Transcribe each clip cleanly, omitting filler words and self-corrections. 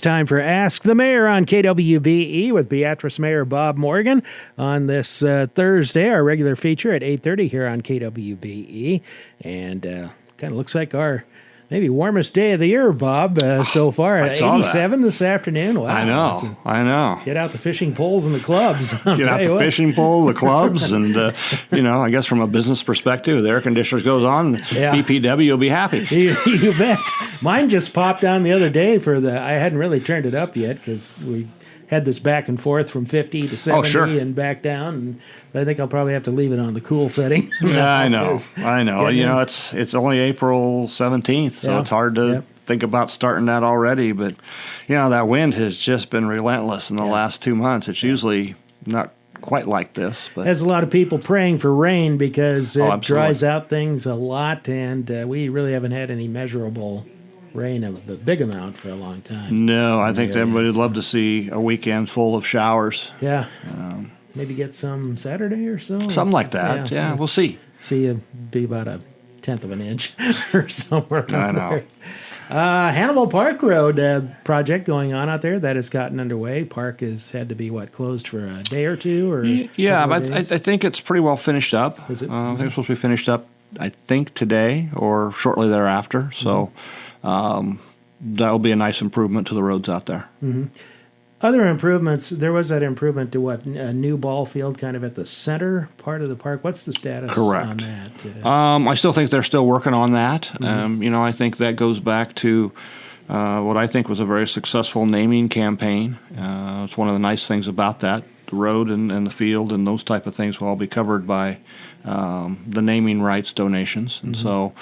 time for Ask the Mayor on KWBE with Beatrice Mayor Bob Morgan on this Thursday, our regular feature at 8:30 here on KWBE. And kind of looks like our maybe warmest day of the year, Bob, so far. 87 this afternoon. Wow. I know. Get out the fishing poles and the clubs. Get out the fishing pole, the clubs, and, I guess from a business perspective, the air conditioner goes on, BPW will be happy. You bet. Mine just popped on the other day I hadn't really turned it up yet because we had this back and forth from 50 to 70 and back down. But I think I'll probably have to leave it on the cool setting. I know. It's only April 17th, so it's hard to think about starting that already. But, that wind has just been relentless in the last 2 months. It's usually not quite like this. But there's a lot of people praying for rain because it dries out things a lot, and we really haven't had any measurable rain of the big amount for a long time. No, I think everybody would love to see a weekend full of showers. Yeah. Maybe get some Saturday or so. Something like that. Yeah, we'll see. See it be about 1/10 of an inch or somewhere. I know. Hannibal Park Road project going on out there that has gotten underway. Park has had to be closed for a day or two, or but I think it's pretty well finished up. Is it? I think it's supposed to be finished up, I think, today or shortly thereafter. So that'll be a nice improvement to the roads out there. Mm-hmm. Other improvements, there was that improvement to a new ball field kind of at the center part of the park. What's the status on that? I still think they're still working on that. Mm-hmm. I think that goes back to what I think was a very successful naming campaign. It's one of the nice things about that. The road and the field and those type of things will all be covered by the naming rights donations. And so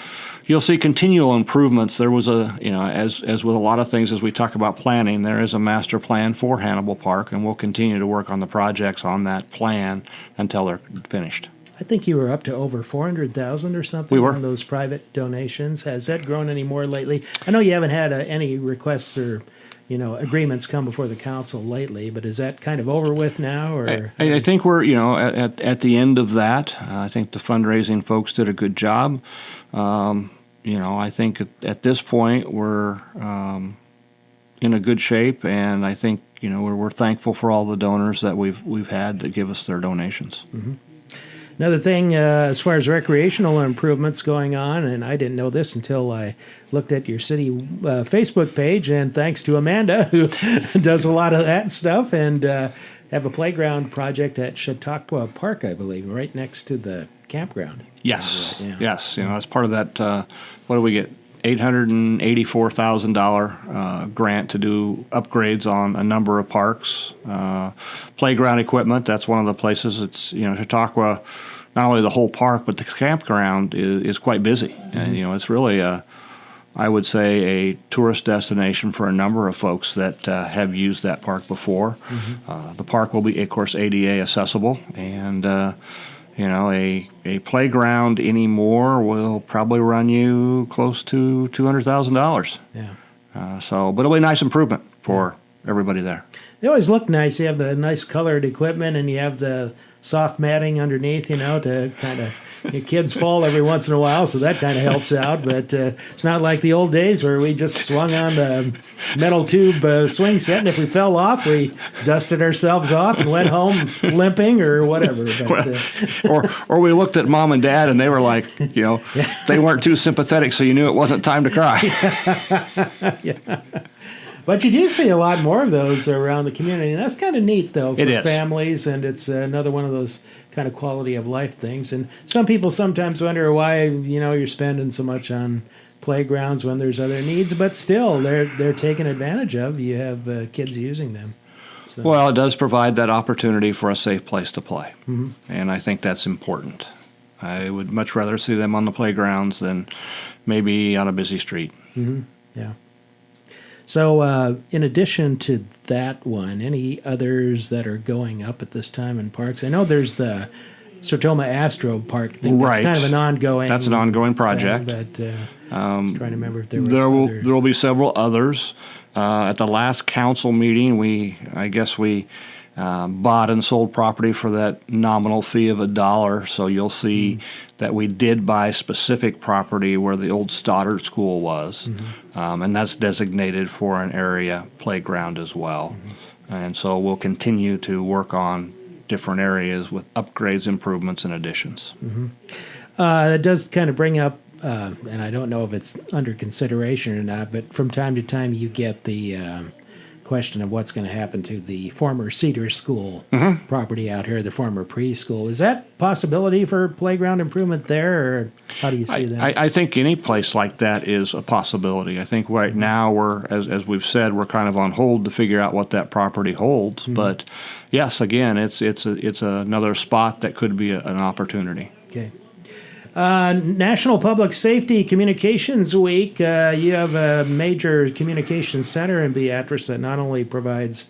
you'll see continual improvements. There was as with a lot of things as we talk about planning, there is a master plan for Hannibal Park, and we'll continue to work on the projects on that plan until they're finished. I think you were up to over 400,000 or something on those private donations. Has that grown any more lately? I know you haven't had any requests or agreements come before the council lately, but is that kind of over with now? Or I think we're, at the end of that. I think the fundraising folks did a good job. I think at this point we're in a good shape, and I think we're thankful for all the donors that we've had to give us their donations. Mm-hmm. Another thing, as far as recreational improvements going on, and I didn't know this until I looked at your city Facebook page, and thanks to Amanda, who does a lot of that stuff, and have a playground project at Chautauqua Park, I believe, right next to the campground. Yes, yes. As part of that, what do we get? $884,000 grant to do upgrades on a number of parks. Playground equipment, that's one of the places. It's, Chautauqua, not only the whole park, but the campground is quite busy. Mm-hmm. And, it's really, I would say, a tourist destination for a number of folks that have used that park before. Mm-hmm. The park will be, of course, ADA accessible, and a playground anymore will probably run you close to $200,000. Yeah. But it'll be a nice improvement for everybody there. They always look nice. You have the nice colored equipment, and you have the soft matting underneath, to kind of, your kids fall every once in a while, so that kind of helps out. But it's not like the old days where we just swung on the metal tube swing set, and if we fell off, we dusted ourselves off and went home limping or whatever. But, or we looked at mom and dad, and they were like, they weren't too sympathetic, so you knew it wasn't time to cry. Yeah. But you do see a lot more of those around the community, and that's kind of neat, though, for families, and it's another one of those kind of quality of life things. And some people sometimes wonder why, you're spending so much on playgrounds when there's other needs, but still, they're taken advantage of. You have kids using them. So. Well, it does provide that opportunity for a safe place to play, and I think that's important. I would much rather see them on the playgrounds than maybe on a busy street. Mm-hmm. Yeah. So in addition to that one, any others that are going up at this time in parks? I know there's the Sertoma Astro Park thing. That's kind of an ongoing. That's an ongoing project. But I was trying to remember if there was others. There will be several others. At the last council meeting, we bought and sold property for that nominal fee of $1. So you'll see that we did buy specific property where the old Stoddard School was, and that's designated for an area playground as well. And so we'll continue to work on different areas with upgrades, improvements, and additions. It does kind of bring up, and I don't know if it's under consideration or not, but from time to time you get the question of what's going to happen to the former Cedar School property out here, the former preschool. Is that a possibility for playground improvement there, or how do you see that? I think any place like that is a possibility. I think right now we're, as we've said, we're kind of on hold to figure out what that property holds. But yes, again, it's another spot that could be an opportunity. Okay. National Public Safety Communications Week. You have a major communications center in Beatrice that not only provides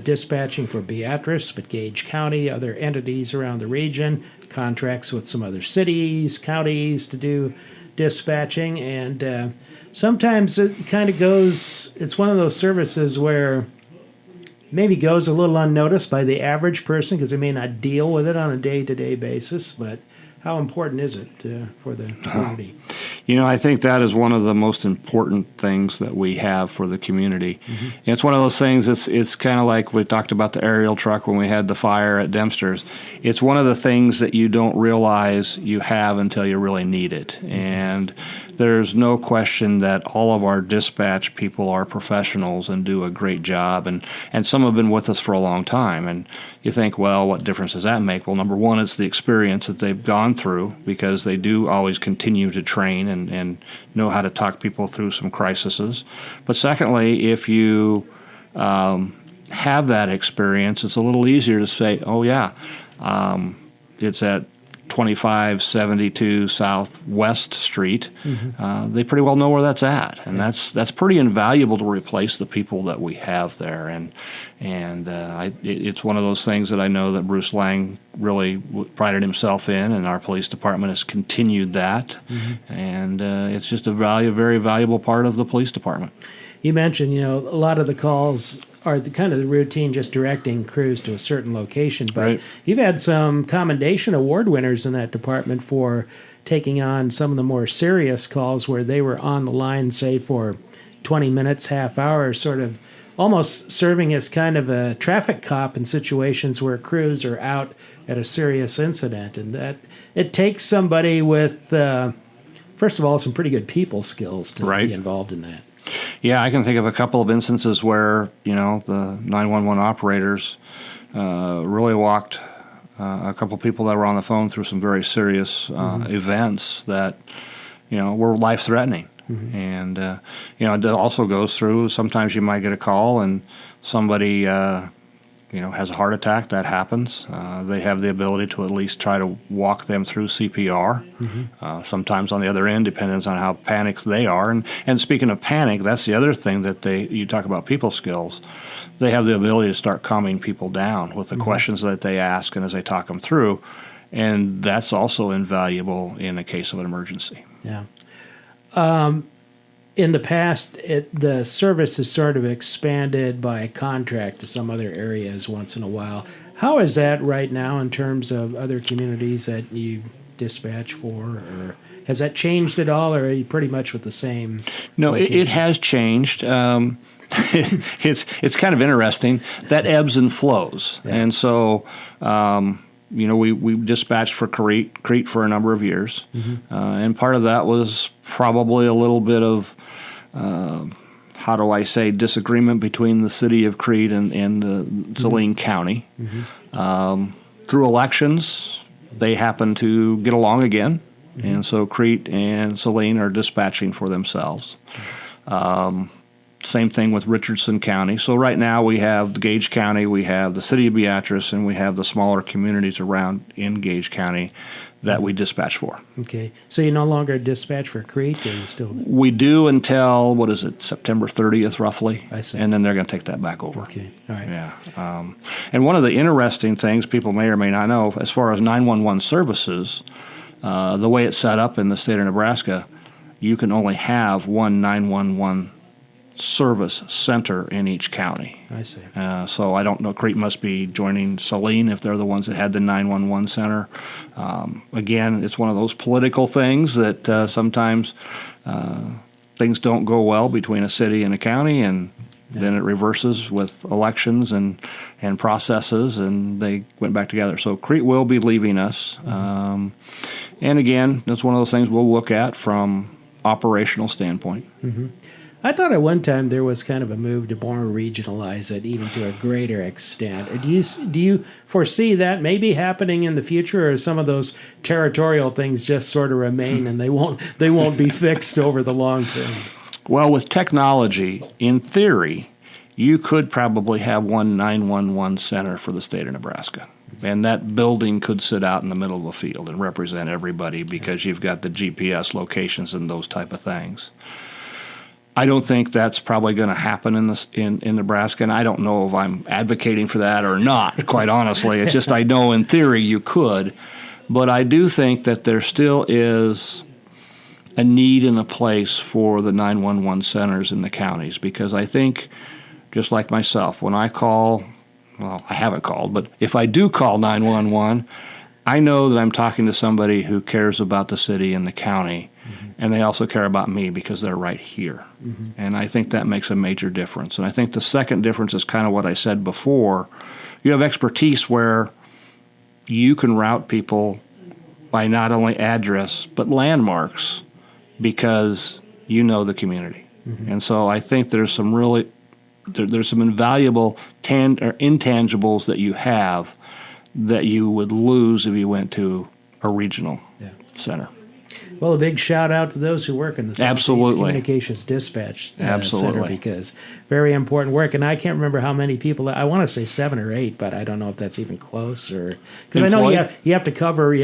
dispatching for Beatrice, but Gage County, other entities around the region, contracts with some other cities, counties to do dispatching. And sometimes it kind of goes, it's one of those services where maybe goes a little unnoticed by the average person because they may not deal with it on a day-to-day basis, but how important is it for the community? I think that is one of the most important things that we have for the community. It's one of those things, it's kind of like we talked about the aerial truck when we had the fire at Dempster's. It's one of the things that you don't realize you have until you really need it. And there's no question that all of our dispatch people are professionals and do a great job. And some have been with us for a long time. And you think, well, what difference does that make? Well, number one, it's the experience that they've gone through, because they do always continue to train and know how to talk people through some crises. But secondly, if you have that experience, it's a little easier to say, oh, yeah, it's at 2572 Southwest Street. They pretty well know where that's at, and that's pretty invaluable to replace the people that we have there. And it's one of those things that I know that Bruce Lang really prided himself in, and our police department has continued that. And it's just a very valuable part of the police department. You mentioned, a lot of the calls are the kind of the routine, just directing crews to a certain location. But you've had some commendation award winners in that department for taking on some of the more serious calls where they were on the line, say, for 20 minutes, half hour, sort of almost serving as kind of a traffic cop in situations where crews are out at a serious incident. And that it takes somebody with, first of all, some pretty good people skills to be involved in that. Yeah, I can think of a couple of instances where, the 911 operators really walked a couple of people that were on the phone through some very serious events that, were life-threatening. And, it also goes through, sometimes you might get a call and somebody, has a heart attack. That happens. They have the ability to at least try to walk them through CPR. Sometimes on the other end, depends on how panicked they are. And speaking of panic, that's the other thing that you talk about people skills. They have the ability to start calming people down with the questions that they ask and as they talk them through. And that's also invaluable in a case of an emergency. Yeah. In the past, the service has sort of expanded by contract to some other areas once in a while. How is that right now in terms of other communities that you dispatch for? Or has that changed at all, or are you pretty much with the same? No, it has changed. It's kind of interesting. That ebbs and flows. Yeah. And so we dispatched for Crete for a number of years. And part of that was probably a little bit of disagreement between the city of Crete and the Saline County. Through elections, they happen to get along again, and so Crete and Saline are dispatching for themselves. Same thing with Richardson County. So right now we have Gage County, we have the city of Beatrice, and we have the smaller communities around in Gage County that we dispatch for. Okay. So you no longer dispatch for Crete, or you still? We do until, September 30th roughly. I see. And then they're going to take that back over. Okay. All right. Yeah. And one of the interesting things people may or may not know, as far as 911 services, the way it's set up in the state of Nebraska, you can only have one 911 service center in each county. I see. So I don't know, Crete must be joining Saline if they're the ones that had the 911 center. Again, it's one of those political things that sometimes things don't go well between a city and a county, and then it reverses with elections and processes, and they went back together. So Crete will be leaving us. And again, that's one of those things we'll look at from operational standpoint. I thought at one time there was kind of a move to more regionalize it, even to a greater extent. Do you foresee that maybe happening in the future, or some of those territorial things just sort of remain and they won't be fixed over the long term? Well, with technology, in theory, you could probably have one 911 center for the state of Nebraska. And that building could sit out in the middle of a field and represent everybody because you've got the GPS locations and those type of things. I don't think that's probably going to happen in Nebraska, and I don't know if I'm advocating for that or not, quite honestly. It's just I know in theory you could. But I do think that there still is a need and a place for the 911 centers in the counties, because I think, just like myself, when I call, well, I haven't called, but if I do call 911, I know that I'm talking to somebody who cares about the city and the county, and they also care about me because they're right here. And I think that makes a major difference. And I think the second difference is kind of what I said before. You have expertise where you can route people by not only address, but landmarks, because you know the community. And so I think there's some really there's some invaluable intangibles that you have that you would lose if you went to a regional center. Well, a big shout out to those who work in the Southeast Communications Dispatch Center, because very important work. And I can't remember how many people. I want to say 7 or 8, but I don't know if that's even close. Or because I know you have to cover a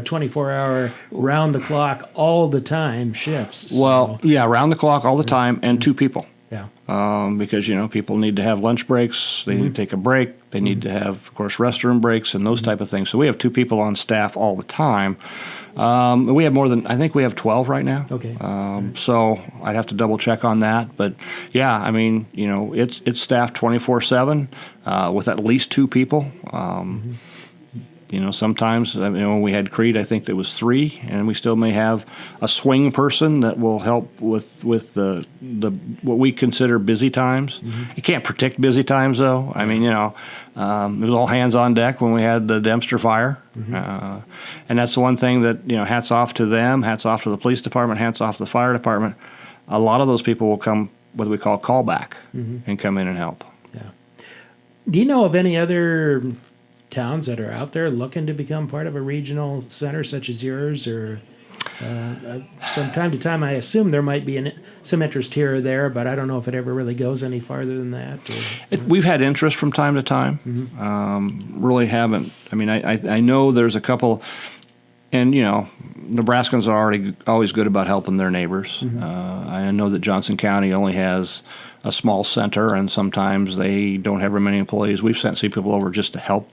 24-hour round the clock all the time shifts. So. Well, round the clock all the time, and 2 people. Yeah. Because people need to have lunch breaks, they need to take a break, they need to have, of course, restroom breaks and those type of things. So we have 2 people on staff all the time. We have more than, I think we have 12 right now. Okay. So I'd have to double check on that, but I mean, it's staffed 24/7 with at least 2 people. Sometimes, when we had Crete, I think there was 3, and we still may have a swing person that will help with the what we consider busy times. You can't predict busy times, though. I mean, it was all hands on deck when we had the Dempster fire, and that's the one thing that hats off to them, hats off to the police department, hats off to the fire department. A lot of those people will come, what we call callback, and come in and help. Yeah. Do you know of any other towns that are out there looking to become part of a regional center such as yours? Or from time to time, I assume there might be some interest here or there, but I don't know if it ever really goes any farther than that. We've had interest from time to time. Really haven't. I mean, I know there's a couple, and Nebraskans are always good about helping their neighbors. I know that Johnson County only has a small center, and sometimes they don't have very many employees. We've sent people over just to help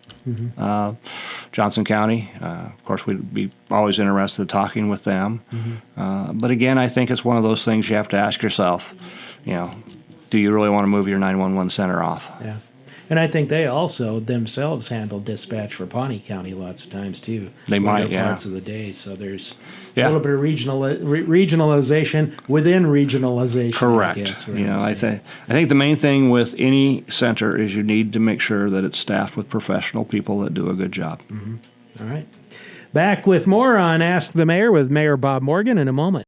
Johnson County. Of course, we'd be always interested in talking with them. But again, I think it's one of those things you have to ask yourself, do you really want to move your 911 center off? Yeah. And I think they also themselves handle dispatch for Pawnee County lots of times too. They might, parts of the day. So there's a little bit of regionalization within regionalization. Correct. I think the main thing with any center is you need to make sure that it's staffed with professional people that do a good job. All right. Back with more on Ask the Mayor with Mayor Bob Morgan in a moment.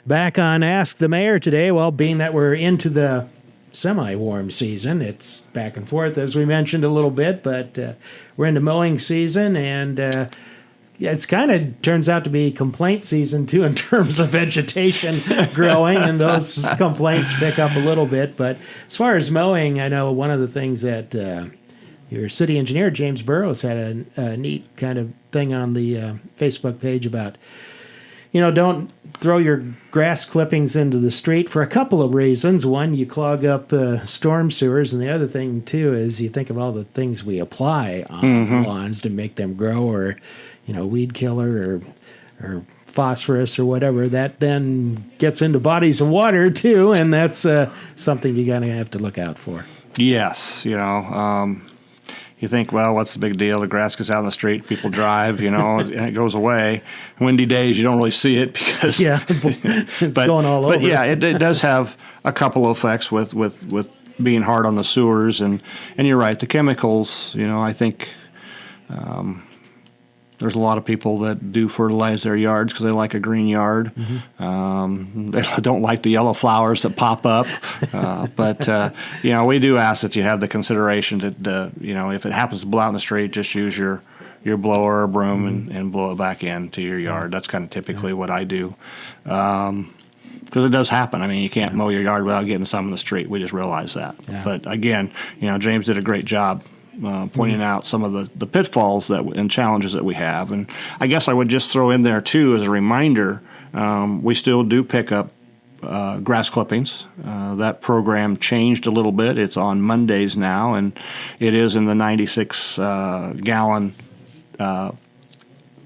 Back on Ask the Mayor today, well, being that we're into the semi-warm season. It's back and forth, as we mentioned a little bit, but we're into mowing season, and it's kind of turns out to be complaint season, too, in terms of vegetation growing, and those complaints pick up a little bit. But as far as mowing, I know one of the things that your city engineer, James Burrows, had a neat kind of thing on the Facebook page about, don't throw your grass clippings into the street for a couple of reasons. One, you clog up storm sewers, and the other thing, too, is you think of all the things we apply on lawns to make them grow, or, weed killer or phosphorus or whatever, that then gets into bodies of water too, and that's something you gotta have to look out for. Yes, you think, well, what's the big deal? The grass gets out in the street, people drive, and it goes away. Windy days, you don't really see it because it's going all over. But yeah, it does have a couple of effects with being hard on the sewers, and you're right, the chemicals. I think there's a lot of people that do fertilize their yards because they like a green yard. They don't like the yellow flowers that pop up. But we do ask that you have the consideration that, if it happens to blow out in the street, just use your blower or broom and blow it back into your yard. That's kind of typically what I do. Because it does happen. I mean, you can't mow your yard without getting some in the street. We just realized that. Yeah. But again, James did a great job pointing out some of the pitfalls and challenges that we have. And I guess I would just throw in there, too, as a reminder, we still do pick up grass clippings. That program changed a little bit. It's on Mondays now, and it is in the 96-gallon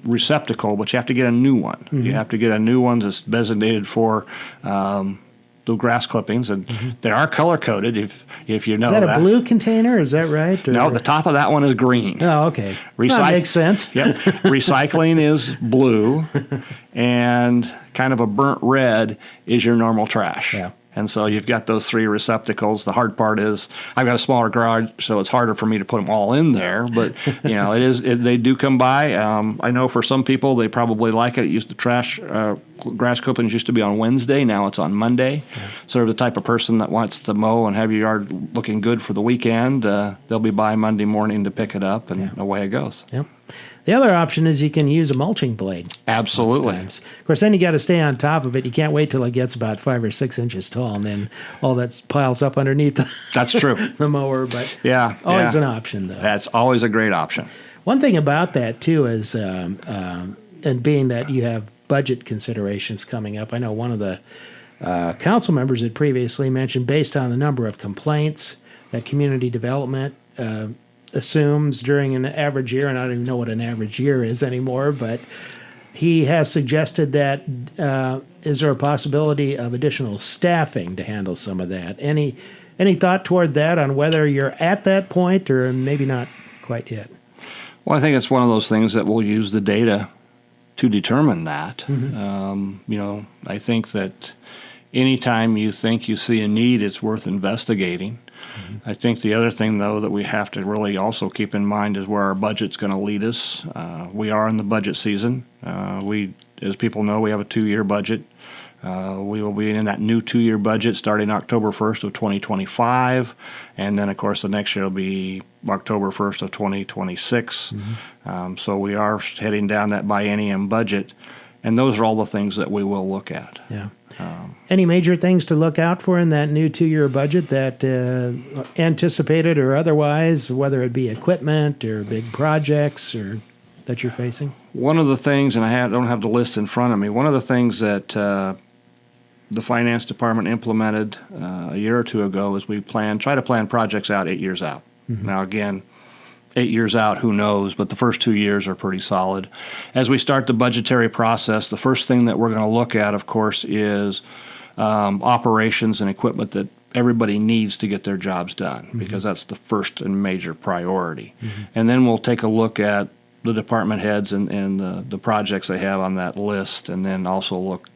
receptacle, but you have to get a new one. You have to get a new one that's designated for the grass clippings, and they are color coded. If you know that. Is that a blue container? Is that right? Or? No, the top of that one is green. Oh, okay. That makes sense. Yep. Recycling is blue, and kind of a burnt red is your normal trash. Yeah. And so you've got those three receptacles. The hard part is I've got a smaller garage, so it's harder for me to put them all in there. But they do come by. I know for some people they probably like it. It used to grass clippings used to be on Wednesday. Now it's on Monday. Yeah. So if the type of person that wants to mow and have your yard looking good for the weekend, they'll be by Monday morning to pick it up, and away it goes. Yep. The other option is you can use a mulching blade. Absolutely. Of course, then you got to stay on top of it. You can't wait till it gets about 5 or 6 inches tall, and then all that piles up underneath That's true. the mower. But always an option, though. That's always a great option. One thing about that, too, is, and being that you have budget considerations coming up, I know one of the council members had previously mentioned, based on the number of complaints that community development assumes during an average year, and I don't even know what an average year is anymore, but he has suggested that is there a possibility of additional staffing to handle some of that? Any thought toward that on whether you're at that point or maybe not quite yet? Well, I think it's one of those things that we'll use the data to determine that. I think that anytime you think you see a need, it's worth investigating. I think the other thing, though, that we have to really also keep in mind is where our budget's going to lead us. We are in the budget season. As people know, we have a 2-year budget. We will be in that new 2-year budget starting October 1st of 2025, and then, of course, the next year will be October 1st of 2026. So we are heading down that biennium budget, and those are all the things that we will look at. Yeah. Any major things to look out for in that new 2-year budget that anticipated or otherwise, whether it be equipment or big projects or that you're facing? One of the things, and I don't have the list in front of me, one of the things that the finance department implemented a year or two ago is we try to plan projects out 8 years out. Now, again, 8 years out, who knows, but the first 2 years are pretty solid. As we start the budgetary process, the first thing that we're going to look at, of course, is operations and equipment that everybody needs to get their jobs done, because that's the first and major priority. And then we'll take a look at the department heads and the projects they have on that list, and then also look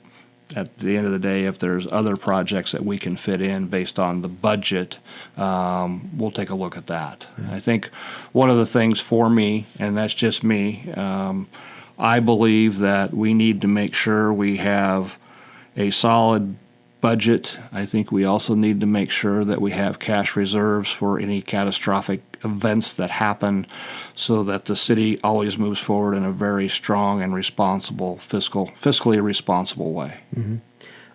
at the end of the day, if there's other projects that we can fit in based on the budget, we'll take a look at that. I think one of the things for me, and that's just me, I believe that we need to make sure we have a solid budget. I think we also need to make sure that we have cash reserves for any catastrophic events that happen, so that the city always moves forward in a very strong and responsible, fiscally responsible way.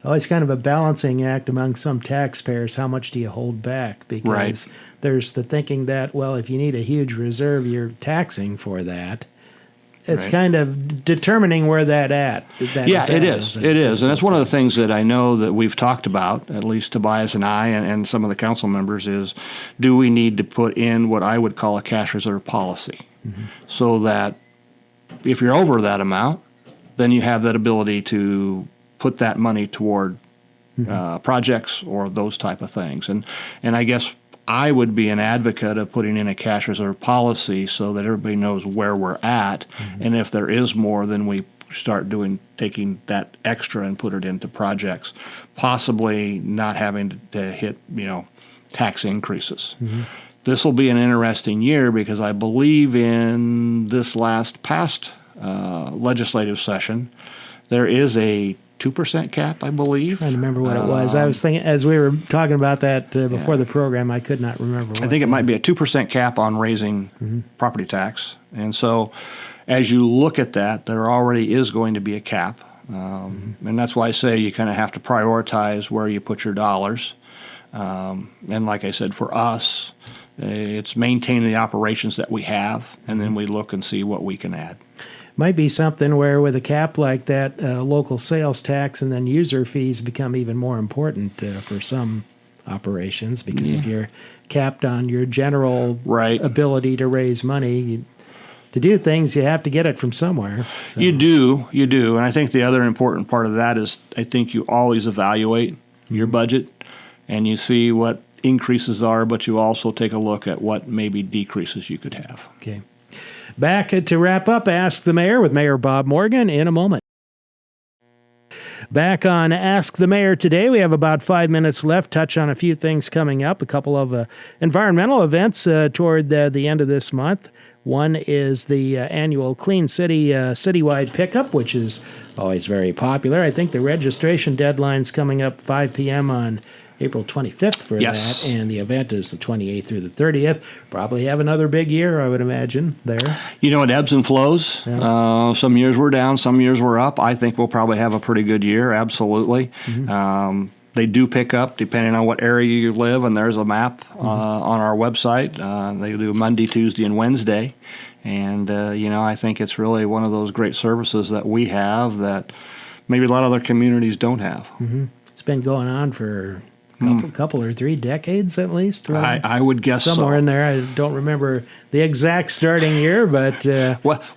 Oh, it's kind of a balancing act among some taxpayers. How much do you hold back? Because there's the thinking that, well, if you need a huge reserve, you're taxing for that. It's kind of determining where that at. It is. It is. And that's one of the things that I know that we've talked about, at least Tobias and I and some of the council members, is do we need to put in what I would call a cash reserve policy, so that if you're over that amount, then you have that ability to put that money toward projects or those type of things. And I guess I would be an advocate of putting in a cash reserve policy so that everybody knows where we're at. And if there is more, then we start taking that extra and put it into projects, possibly not having to hit, tax increases. This will be an interesting year because I believe in this past legislative session, there is a 2% cap, I believe. Trying to remember what it was. I was thinking, as we were talking about that before the program, I could not remember what I think it might be a 2% cap on raising property tax. And so as you look at that, there already is going to be a cap. And that's why I say you kind of have to prioritize where you put your dollars. And like I said, for us, it's maintaining the operations that we have, and then we look and see what we can add. Might be something where with a cap like that, local sales tax and then user fees become even more important for some operations, because if you're capped on your general ability to raise money, to do things, you have to get it from somewhere. So. You do. And I think the other important part of that is I think you always evaluate your budget and you see what increases are, but you also take a look at what maybe decreases you could have. Okay. Back to wrap up Ask the Mayor with Mayor Bob Morgan in a moment. Back on Ask the Mayor today, we have about 5 minutes left. Touch on a few things coming up, a couple of environmental events toward the end of this month. One is the annual Clean City citywide pickup, which is always very popular. I think the registration deadline's coming up 5 p.m. on April 25th for that, and the event is the 28th through the 30th. Probably have another big year, I would imagine, there. It ebbs and flows. Yeah. Some years we're down, some years we're up. I think we'll probably have a pretty good year, absolutely. They do pick up depending on what area you live, and there's a map on our website. They do Monday, Tuesday, and Wednesday. And, I think it's really one of those great services that we have that maybe a lot of other communities don't have. It's been going on for couple or 3 decades at least. Right? I would guess somewhere in there. I don't remember the exact starting year, but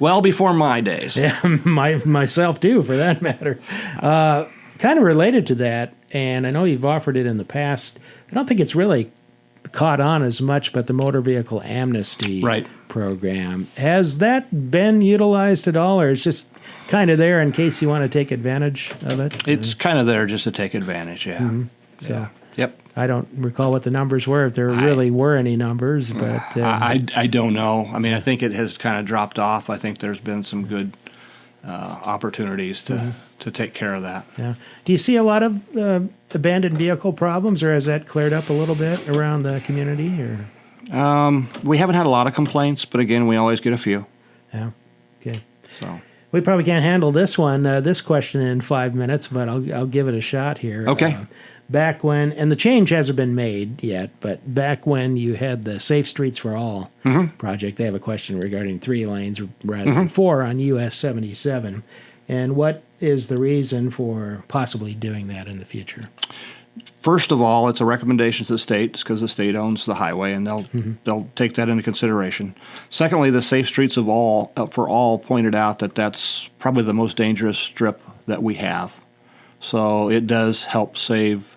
well before my days. Yeah, myself too, for that matter. Kind of related to that, and I know you've offered it in the past. I don't think it's really caught on as much, but the motor vehicle amnesty program, has that been utilized at all, or it's just kind of there in case you want to take advantage of it? It's kind of there just to take advantage. So. Yep. I don't recall what the numbers were, if there really were any numbers, but I don't know. I mean, I think it has kind of dropped off. I think there's been some good opportunities to take care of that. Yeah. Do you see a lot of abandoned vehicle problems, or has that cleared up a little bit around the community? Or we haven't had a lot of complaints, but again, we always get a few. Yeah. Okay. So we probably can't handle this question in 5 minutes, but I'll give it a shot here. Okay. Back when, and the change hasn't been made yet, but back when you had the Safe Streets for All project, they have a question regarding 3 lanes rather than 4 on US 77. And what is the reason for possibly doing that in the future? First of all, it's a recommendation to the state because the state owns the highway, and they'll take that into consideration. Secondly, the Safe Streets for All pointed out that that's probably the most dangerous strip that we have. So it does help save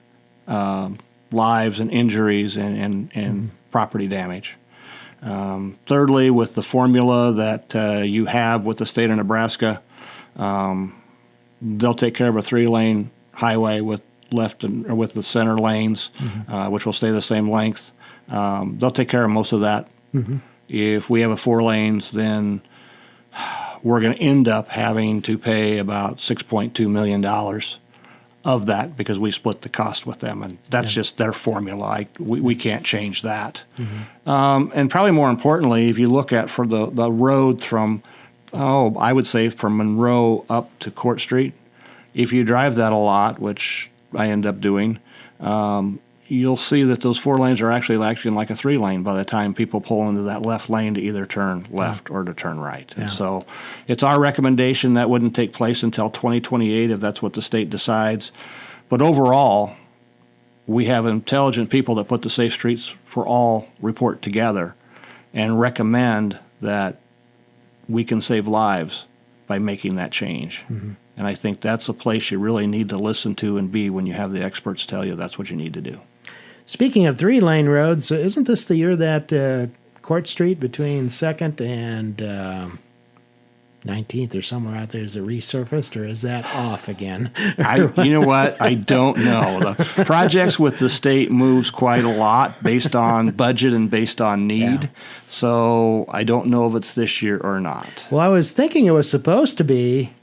lives and injuries and property damage. Thirdly, with the formula that you have with the state of Nebraska, they'll take care of a 3-lane highway with with the center lanes, which will stay the same length. They'll take care of most of that. If we have a 4 lanes, then we're going to end up having to pay about $6.2 million of that because we split the cost with them, and that's just their formula. We can't change that. And probably more importantly, if you look at for the road from, I would say from Monroe up to Court Street, if you drive that a lot, which I end up doing, you'll see that those 4 lanes are actually acting like a 3-lane by the time people pull into that left lane to either turn left or to turn right. And so it's our recommendation that wouldn't take place until 2028 if that's what the state decides. But overall, we have intelligent people that put the Safe Streets for All report together and recommend that we can save lives by making that change. And I think that's a place you really need to listen to and be when you have the experts tell you that's what you need to do. Speaking of 3-lane roads, isn't this the year that Court Street between 2nd and 19th or somewhere out there is resurfaced, or is that off again? You know what? I don't know. The projects with the state moves quite a lot based on budget and based on need. Yeah. So I don't know if it's this year or not. Well, I was thinking it was supposed to be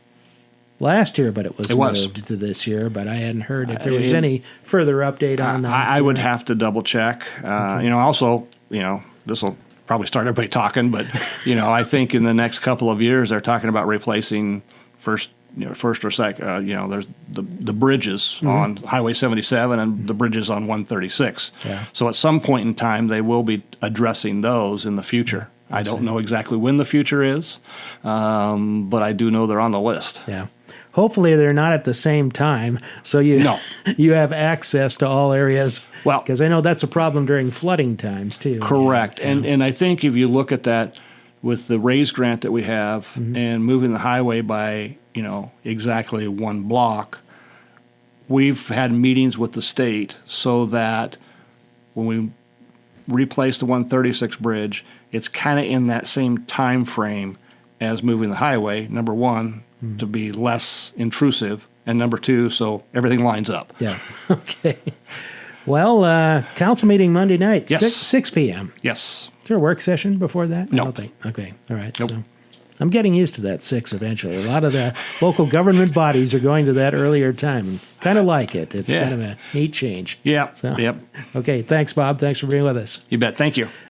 last year, but it was was. moved to this year, but I hadn't heard if there was any further update on that. I would have to double check. Also, this will probably start everybody talking, but I think in the next couple of years they're talking about replacing first or second. There's the bridges on Highway 77 and the bridges on 136. Yeah. So at some point in time they will be addressing those in the future. I don't know exactly when the future is, but I do know they're on the list. Yeah. Hopefully they're not at the same time, so you have access to all areas. Well, because I know that's a problem during flooding times too. Correct, and I think if you look at that with the RAISE grant that we have and moving the highway by exactly one block, we've had meetings with the state so that when we replace the 136 bridge, it's kind of in that same time frame as moving the highway. Number one, to be less intrusive, and number two, so everything lines up. Yeah. Okay. Well, council meeting Monday night, Yes. 6 p.m. Yes. Is there a work session before that? No. I don't think. Okay. All right. Nope. So I'm getting used to that 6 eventually. A lot of the local government bodies are going to that earlier time. Kind of like it. It's kind of a neat change. Yeah. So, Yep. Okay. Thanks, Bob. Thanks for being with us. You bet. Thank you.